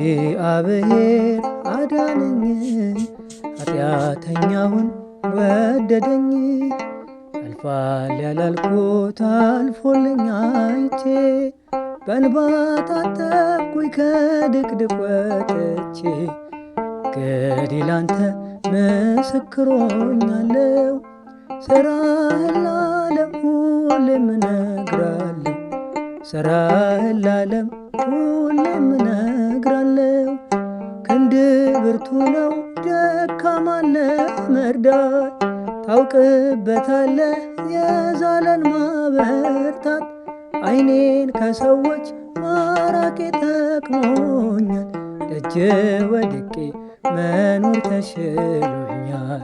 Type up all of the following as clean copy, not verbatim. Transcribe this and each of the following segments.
እግዚአብሔር አዳነኝ ኃጢአተኛውን ወደደኝ አልፏል ያላልኩት አልፎልኝ አይቼ በእንባ ታጠብኩኝ ከድቅድቅ ወጥቼ እንግዲህ ላንተ ምስክር ሆኛለሁ ሥራህን ለዓለም ሁሌም እነግራለሁ ሥራህን ለዓለም ሁሌም እነግራለሁ ክንድ ብርቱ ነው ደካማን ለመርዳት ታውቅበታለህ የዛለን ማበርታት ዓይኔን ከሰዎች ማራቄ ጠቅሞኛል። ደጅ ወድቄ መኖር ተሽሎኛል።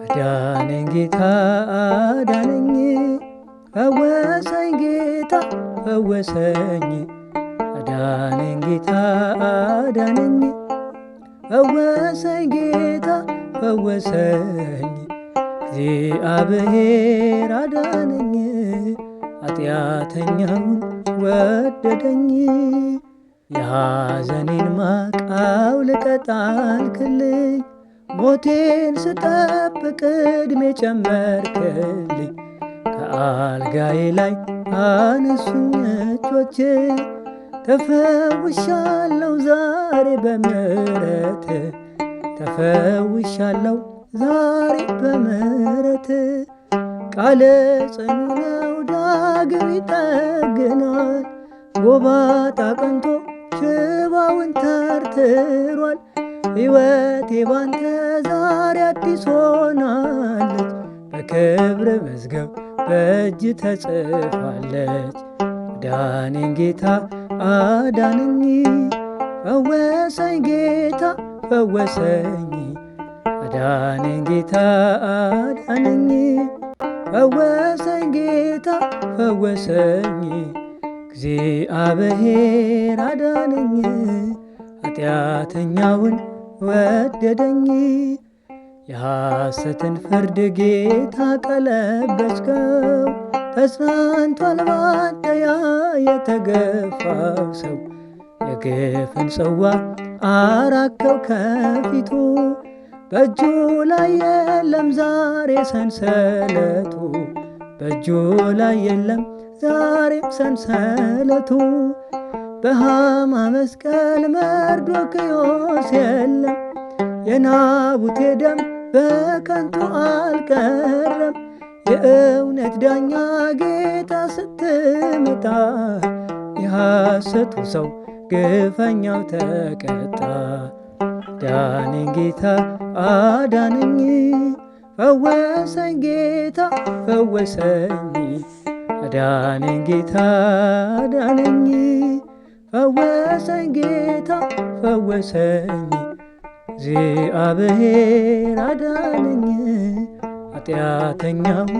አዳነኝ ጌታ አዳነኝ፣ ፈወሰኝ ጌታ ፈወሰኝ። አዳነኝ ጌታ አዳነኝ፣ ፈወሰኝ ጌታ ፈወሰኝ። እግዚአብሔር አዳነኝ፣ ኃጢአተኛውን ወደደኝ። የሐዘኔን ማቅ አውልቀህ ጣልክልኝ፣ ሞቴን ስጠብቅ ዕድሜ ጨመርክልኝ። ከአልጋዬ ላይ አነሱኝ እጆች፣ ተፈውሻለሁ ዛሬ በምሕረት፣ ተፈውሻለሁ ዛሬ በምሕረት። ቃል ጽኑ ነው ዳግም ይጠግናል፣ ጎባጣ ቀንቶ ሽባውን ተርትሯል። ሕይወቴ ባንተ ዛሬ አዲስ ሆናለች፣ በክብር መዝገብ በእጅ ተጽፋለች። አዳነኝ ጌታ አዳነኝ፣ ፈወሰኝ ጌታ ፈወሰኝ። አዳነኝ ጌታ አዳነኝ፣ ፈወሰኝ ጌታ ፈወሰኝ። እግዚአብሔር አዳነኝ፣ ኃጢአተኛውን ወደደኝ። የሐሰትን ፍርድ ጌታ ቀለበስከው፣ ተጽናንቷል ባንተ ያ የተገፋው ሰው። የግፍን ጽዋ አራከው ከፊቱ፣ በእጁ ላይ የለም ዛሬ ሰንሰለቱ፣ በእጁ ላይ የለም ዛሬም ሰንሰለቱ። በሃማ መስቀል መርዶክዮስ የለም፣ የናቡቴ ደም በከንቱ አልቀረም። የእውነት ዳኛ ጌታ ስትመጣ፣ የሐሰቱ ሰው ግፈኛው ተቀጣ። አዳነኝ ጌታ አዳነኝ፣ ፈወሰኝ ጌታ ፈወሰኝ። አዳነኝ ጌታ አዳነኝ፣ ፈወሰኝ ጌታ ፈወሰኝ። እግዚአብሔር አዳነኝ፣ ኃጢአተኛውን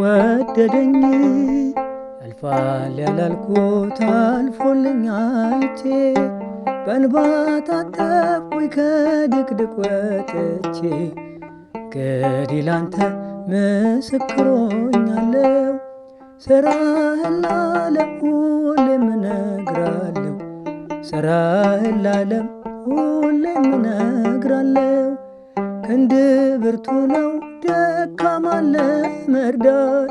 ወደደኝ። ያልፋል ያላልኩት አልፎልኝ አይቼ፣ በእንባ ታጠብኩኝ ከድቅድቅ ወጥቼ። እንግዲህ ላንተ ምስክር ሆኛለሁ፣ ሥራህን ለዓለም ሁሌም እነግራለሁ፣ ሥራህን ለዓለም ሁሌም እነግራለሁ። ክንድ ብርቱ ነው ደካማን ለመርዳት፣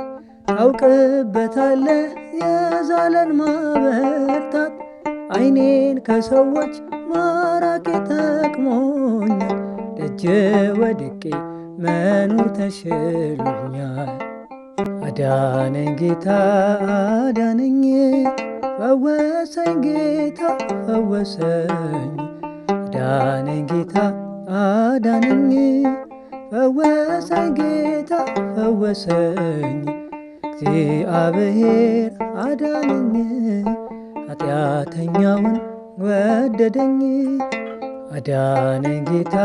ታውቅበታለህ የዛለን ማበርታት። ዓይኔን ከሰዎች ማራቄ ጠቅሞኛል፣ ደጅ ወድቄ መኖር ተሽሎኛል። አዳነኝ ጌታ አዳነኝ፣ ፈወሰኝ ጌታ ፈወሰኝ። አዳነኝ ጌታ አዳነኝ፣ ፈወሰኝ ጌታ ፈወሰኝ። እግዚአብሔር አዳነኝ፣ ኃጢአተኛውን ወደደኝ። አዳነኝ ጌታ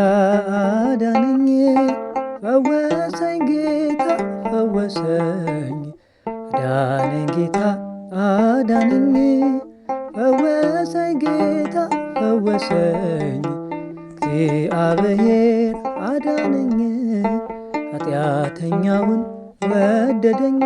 አዳነኝ፣ ፈወሰኝ ጌታ ፈወሰኝ። አዳነኝ ጌታ አዳነኝ፣ ፈወሰኝ ጌታ ፈወሰኝ። እግዚአብሔር አዳነኝ፣ ኃጢአተኛውን ወደደኝ።